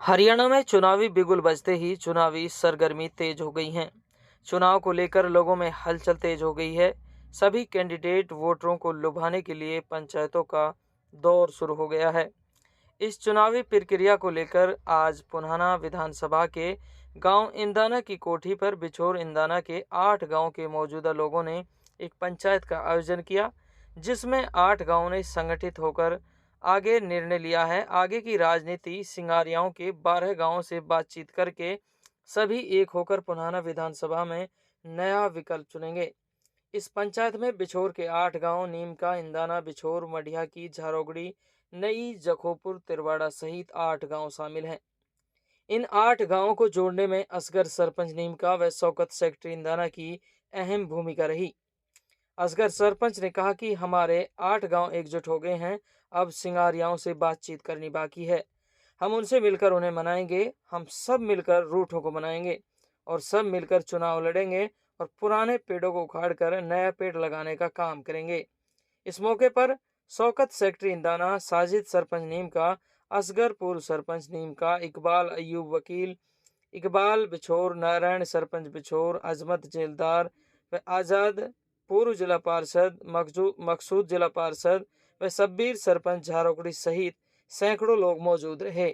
हरियाणा में चुनावी बिगुल बजते ही चुनावी सरगर्मी तेज हो गई है। चुनाव को लेकर लोगों में हलचल तेज हो गई है। सभी कैंडिडेट वोटरों को लुभाने के लिए पंचायतों का दौर शुरू हो गया है। इस चुनावी प्रक्रिया को लेकर आज पुन्हाना विधानसभा के गांव इंदाना की कोठी पर बिछोर इंदाना के 8 गांव के मौजूदा लोगों ने एक पंचायत का आयोजन किया, जिसमें 8 गांवों ने संगठित होकर आगे निर्णय लिया है। आगे की राजनीति सिंगारियाओं के 12 गांवों से बातचीत करके सभी एक होकर पुन्हाना विधानसभा में नया विकल्प चुनेंगे। इस पंचायत में बिछोर के 8 गांव नीमका, इंदाना, बिछोर, मढ़िया की, झारोगड़ी, नई, जखोपुर, तिरवाड़ा सहित 8 गांव शामिल हैं। इन 8 गांवों को जोड़ने में असगर सरपंच नीमका व शौकत सेक्रेटरी इंदाना की अहम भूमिका रही। असगर सरपंच ने कहा कि हमारे 8 गांव एकजुट हो गए हैं, अब सिंगारियाओं से बातचीत करनी बाकी है। हम उनसे मिलकर उन्हें मनाएंगे। हम सब मिलकर रूठों को मनाएंगे और सब मिलकर चुनाव लड़ेंगे और पुराने पेड़ों को उखाड़कर नया पेड़ लगाने का काम करेंगे। इस मौके पर शौकत सेक्रेटरी इंदाना, साजिद सरपंच नीम का, असगर पूर्व सरपंच नीम का, इकबाल अयूब वकील, इकबाल बिछोर, नारायण सरपंच बिछोर, अजमत जेलदार व आज़ाद पूर्व जिला पार्षद, मकसूद जिला पार्षद व शब्बीर सरपंच झारोकड़ी सहित सैकड़ों लोग मौजूद रहे।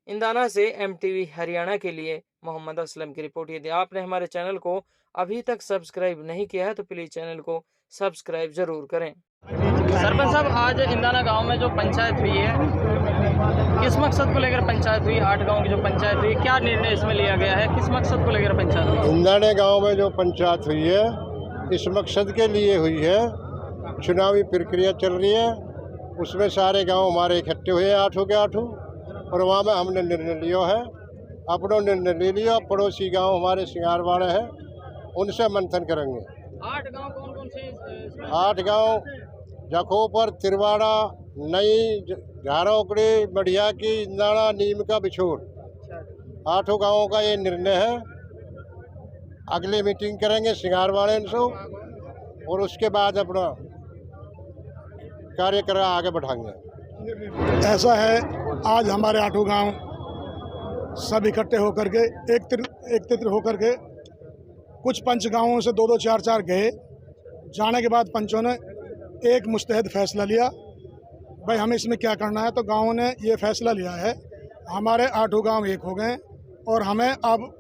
इंदाना से एमटीवी हरियाणा के लिए मोहम्मद असलम की रिपोर्ट। यदि आपने हमारे चैनल को अभी तक सब्सक्राइब नहीं किया है तो प्लीज़ चैनल को सब्सक्राइब जरूर करें। सरपंच साहब, आज इंदाना गांव में जो पंचायत हुई है, किस मकसद को लेकर पंचायत हुई? 8 गांव की जो पंचायत हुई, क्या निर्णय इसमें लिया गया है? किस मकसद को लेकर पंचायत हुई? इंदाना गांव में जो पंचायत हुई है इस मकसद के लिए हुई है। चुनावी प्रक्रिया चल रही है, उसमें सारे गांव हमारे इकट्ठे हुए हैं, 8 के 8, और वहाँ में हमने निर्णय लिया है, अपनों निर्णय ले लिया। पड़ोसी गांव हमारे सिंगारवाड़े हैं, उनसे मंथन करेंगे। 8 गांव कौन कौन से? 8 गांव जखोपुर, तिरवाड़ा, नई, झारोकड़ी, मढ़िया की, इंदाना, नीमका, बिछोर, 8 गांवों का ये निर्णय है। अगली मीटिंग करेंगे सिंगारवाड़े से और उसके बाद अपना कार्यक्रम आगे बढ़ाएंगे। ऐसा है, आज हमारे 8 गांव सब इकट्ठे होकर के एकत्रित होकर के कुछ पंच गांवों से 2-2, 4-4 गए। जाने के बाद पंचों ने एक मुस्तहद फैसला लिया, भाई हमें इसमें क्या करना है। तो गांवों ने ये फैसला लिया है, हमारे 8 गांव एक हो गए और हमें अब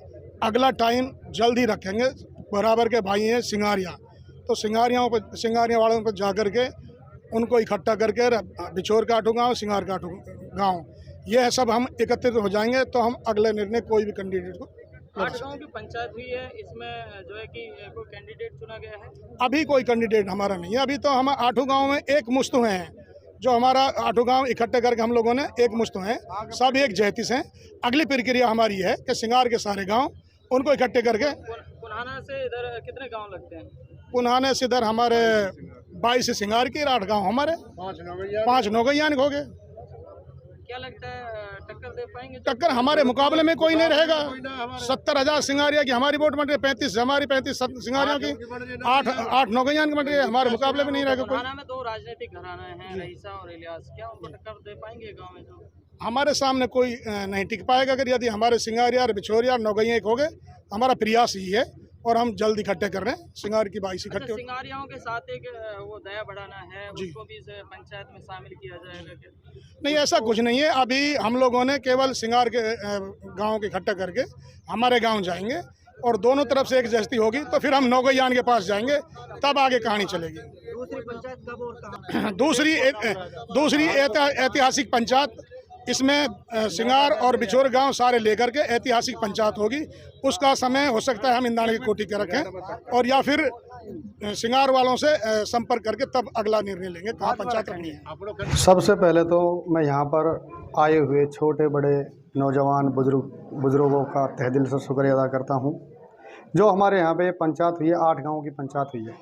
अगला टाइम जल्द ही रखेंगे। बराबर के भाई हैं सिंगारिया, तो सिंगारिया वालों पर जा कर के उनको इकट्ठा करके बिछोर का 8 गाँव, सिंगार का 8 गाँव, ये सब हम एकत्रित हो जाएंगे तो हम अगले निर्णय कोई भी कैंडिडेट को। 8 गांव की पंचायत हुई है, इसमें जो है कि कोई कैंडिडेट चुना गया है? अभी कोई कैंडिडेट हमारा नहीं है। अभी तो हम 8 गाँव में एक मुश्त हुए हैं, जो हमारा 8 गाँव इकट्ठे करके हम लोगों ने एक मुश्त हुए हैं, सब एक जहतीस हैं। अगली प्रक्रिया हमारी है कि सिंगार के सारे गाँव उनको इकट्ठे करके। पुन्हाना से इधर कितने गाँव लगते हैं? पुन्हाने से इधर हमारे 22 सिंगार की, 8 गाँव हमारे, 5 नौगैयान हो गए। क्या लगता है टक्कर दे पाएंगे? टक्कर हमारे मुकाबले में कोई नहीं रहेगा। 70,000 सिंगारिया की हमारी वोट बट रही है, 35 हमारी, 35 सिंगारियों की, 8 नौगैयान की बट रही है। हमारे मुकाबले में नहीं रहेगा कोई। में 2 राजनीतिक घराने हैं, रईसा और इलियास, क्या उनको टक्कर दे पाएंगे गाँव में? जो हमारे सामने कोई नहीं टिक पाएगा। अगर यदि हमारे सिंगारिया, बिछोरिया, नौगैया एक हो गए, हमारा प्रयास यही है और हम जल्द इकट्ठे कर रहे हैं। सिंगार की 22 इकट्ठे। सिंगारियाओं के साथ एक वो दया बढ़ाना है, उसको भी इस पंचायत में शामिल किया जाएगा क्या? नहीं, ऐसा कुछ नहीं है। अभी हम लोगों ने केवल सिंगार के गाँव के इकट्ठा करके हमारे गाँव जाएंगे और दोनों तरफ से एक जस्ती होगी तो फिर हम नौगैयान के पास जाएंगे, तब आगे कहानी चलेगी। दूसरी पंचायत कब और कहाँ? दूसरी ऐतिहासिक पंचायत, इसमें सिंगार और बिछोर गांव सारे लेकर के ऐतिहासिक पंचायत होगी। उसका समय हो सकता है हम इंदाना की कोठी के रखें और या फिर सिंगार वालों से संपर्क करके तब अगला निर्णय लेंगे कहाँ पंचायत रखनी है। सबसे पहले तो मैं यहाँ पर आए हुए छोटे बड़े नौजवान बुजुर्गों का तहे दिल से शुक्रिया अदा करता हूँ। जो हमारे यहाँ पे पंचायत हुई है, 8 गाँव की पंचायत हुई है।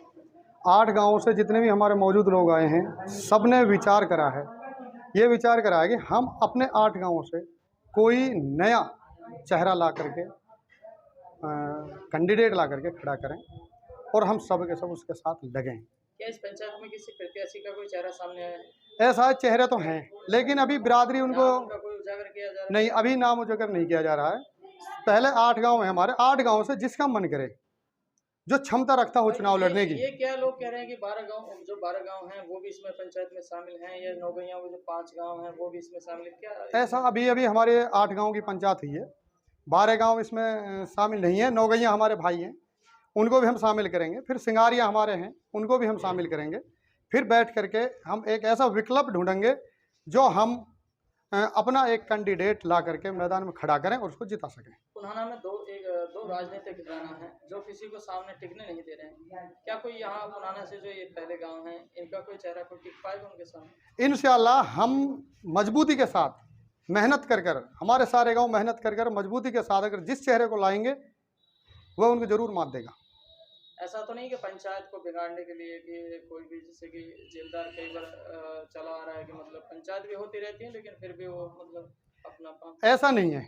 8 गाँव से जितने भी हमारे मौजूद लोग आए हैं, सब ने विचार करा है, ये विचार करा है कि हम अपने 8 गाँवों से कोई नया चेहरा ला करके, कैंडिडेट ला करके खड़ा करें और हम सब के सब उसके साथ लगें। क्या इस पंचायत में किसी प्रत्याशी का कोई चेहरा सामने आया है? ऐसा चेहरे तो हैं, लेकिन अभी बिरादरी उनको उनका कोई उजागर किया जा रहा नहीं, अभी नाम उजागर नहीं किया जा रहा है। पहले 8 गांव है हमारे, 8 गांव से जिसका मन करे, जो क्षमता रखता हो चुनाव लड़ने की। ये क्या लोग कह रहे हैं कि 12 गांव हैं वो भी इसमें पंचायत में शामिल हैं, या नौगैया वो जो 5 गांव हैं वो भी इसमें शामिल है, क्या ऐसा अभी हमारे 8 गांव की पंचायत हुई है, 12 गांव इसमें शामिल नहीं है। नौगैया हमारे भाई हैं, उनको भी हम शामिल करेंगे। फिर सिंगारिया हमारे हैं, उनको भी हम शामिल करेंगे। फिर बैठ करके हम एक ऐसा विकल्प ढूंढेंगे जो हम अपना एक कैंडिडेट ला करके मैदान में खड़ा करें और उसको जिता सकें। पुनाना में दो राजनीतिक घराना है जो किसी को सामने टिकने नहीं दे रहे हैं। क्या कोई यहाँ पुनाना से जो ये पहले गांव हैं, इनका कोई चेहरा कोई टिक पाएगा उनके सामने? इंशाअल्लाह हम मजबूती के साथ मेहनत कर हमारे सारे गांव मेहनत कर मजबूती के साथ अगर जिस चेहरे को लाएंगे वह उनको जरूर मात देगा। ऐसा तो नहीं कि पंचायत को बिगाड़ने के लिए कि कोई भी, जैसे कि जेलदार कई बार चला आ रहा है कि मतलब पंचायत भी होती रहती है लेकिन फिर भी वो मतलब अपना काम, ऐसा नहीं है,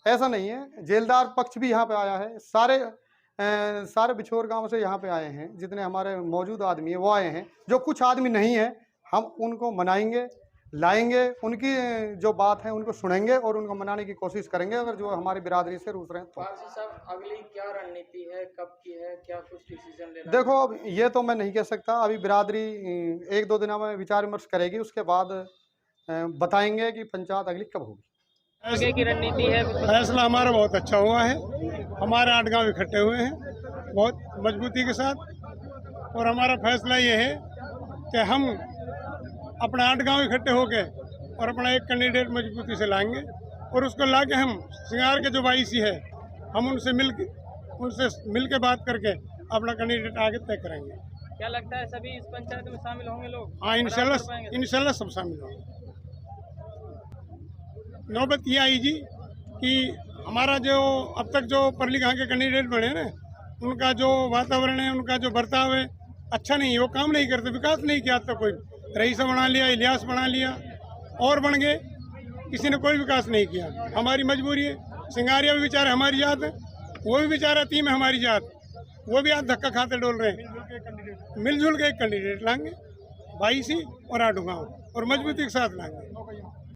ऐसा नहीं है। जेलदार पक्ष भी यहाँ पे आया है, सारे बिछोर गांव से यहाँ पे आए हैं। जितने हमारे मौजूद आदमी हैं वो आए हैं। जो कुछ आदमी नहीं है हम उनको मनाएंगे, लाएंगे, उनकी जो बात है उनको सुनेंगे और उनको मनाने की कोशिश करेंगे, अगर जो हमारी बिरादरी से रूस रहे हैं तो। पारसी साहब, अगली क्या रणनीति है, कब की है, क्या कुछ डिसीजन लेना? देखो अब ये तो मैं नहीं कह सकता, अभी बिरादरी 1-2 दिनों में विचार विमर्श करेगी, उसके बाद बताएंगे कि पंचायत अगली कब होगी। आगे की रणनीति है? फैसला हमारा बहुत अच्छा हुआ है। हमारे 8 गांव इकट्ठे हुए हैं बहुत मजबूती के साथ, और हमारा फैसला ये है कि हम अपना 8 गांव इकट्ठे होके और अपना एक कैंडिडेट मजबूती से लाएंगे, और उसको ला के हम सिंगार के जो वाईसी है हम उनसे मिल के बात करके अपना कैंडिडेट आगे तय करेंगे। क्या लगता है सभी इस पंचायत में शामिल होंगे लोग? हाँ, इंशाल्लाह सब शामिल होंगे। नौबत ये आई जी कि हमारा जो अब तक जो पढ़ लिखा के कैंडिडेट बने ना, उनका जो वातावरण है, उनका जो बर्ताव है अच्छा नहीं है, वो काम नहीं करते, विकास नहीं किया। अब तक कोई रईसा बना लिया, इलियास बना लिया और बन गए, किसी ने कोई विकास नहीं किया। हमारी मजबूरी है। सिंगारिया भी बेचारे हमारी जात है, वो भी बेचारा टीम है हमारी जात, वो भी आज धक्का खाते डोल रहे हैं। मिलजुल के एक कैंडिडेट लाएंगे, 22 और 8 गाँव, और मजबूती के साथ लाएंगे।